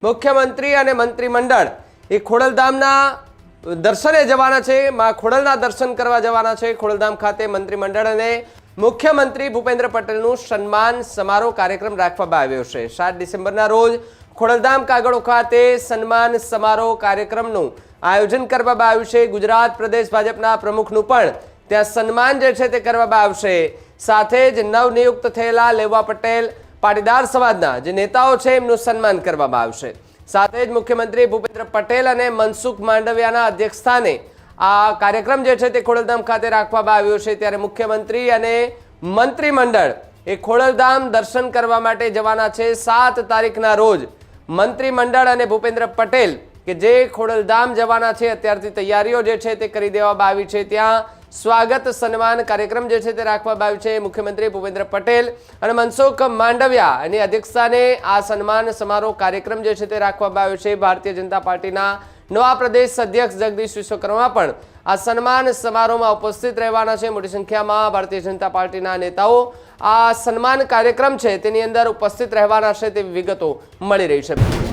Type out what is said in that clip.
મુખ્યમંત્રી અને મંત્રીમંડળ એ ખોડલધામના દર્શને જવાના છે, માં ખોડલના દર્શન કરવા જવાના છે। ખોડલધામ ખાતે મંત્રીમંડળ અને મુખ્યમંત્રી ભૂપેન્દ્ર પટેલનું સન્માન સમારોહ કાર્યક્રમ રાખવામાં આવ્યો છે। 7 ડિસેમ્બરના રોજ ખોડલધામ કાગળો ખાતે સન્માન સમારોહ કાર્યક્રમનું આયોજન કરવામાં આવ્યું છે। ગુજરાત પ્રદેશ ભાજપના પ્રમુખનું પણ ત્યાં સન્માન જે છે તે કરવામાં આવશે। સાથે જ નવનિયુક્ત થયેલા લેવા પટેલ પાટીદાર સમાજના જે નેતાઓ છે એમનું સન્માન કરવામાં આવશે। સાથે જ મુખ્યમંત્રી ભૂપેન્દ્ર પટેલ અને મનસુખ માંડવિયાના અધ્યક્ષસ્થાને આ કાર્યક્રમ જે છે તે ખોડલધામ ખાતે રાખવામાં આવ્યો છે। ત્યારે મુખ્યમંત્રી અને મંત્રીમંડળ એ ખોડલધામ દર્શન કરવા માટે જવાના છે। 7 તારીખના રોજ મંત્રીમંડળ અને ભૂપેન્દ્ર પટેલ કે જે ખોડલધામ જવાના છે અત્યારથી તૈયારીઓ જે છે તે કરી દેવામાં આવી છે। ત્યાં સ્વાગત સન્માન કાર્યક્રમ જે છે તે રાખવામાં આવ્યો છે। મુખ્યમંત્રી ભૂપેન્દ્ર પટેલ અને મનસુખ માંડવિયા એની અધ્યક્ષતાને આ સન્માન સમારોહ કાર્યક્રમ જે છે તે રાખવામાં આવ્યો છે। ભારતીય જનતા પાર્ટીના નવા પ્રદેશ અધ્યક્ષ જગદીશ વિશ્વકર્મા પણ આ સન્માન સમારોહમાં ઉપસ્થિત રહેવાના છે। મોટી સંખ્યામાં ભારતીય જનતા પાર્ટીના નેતાઓ આ સન્માન કાર્યક્રમ છે તેની અંદર ઉપસ્થિત રહેવાના છે તેવી વિગતો મળી રહી છે।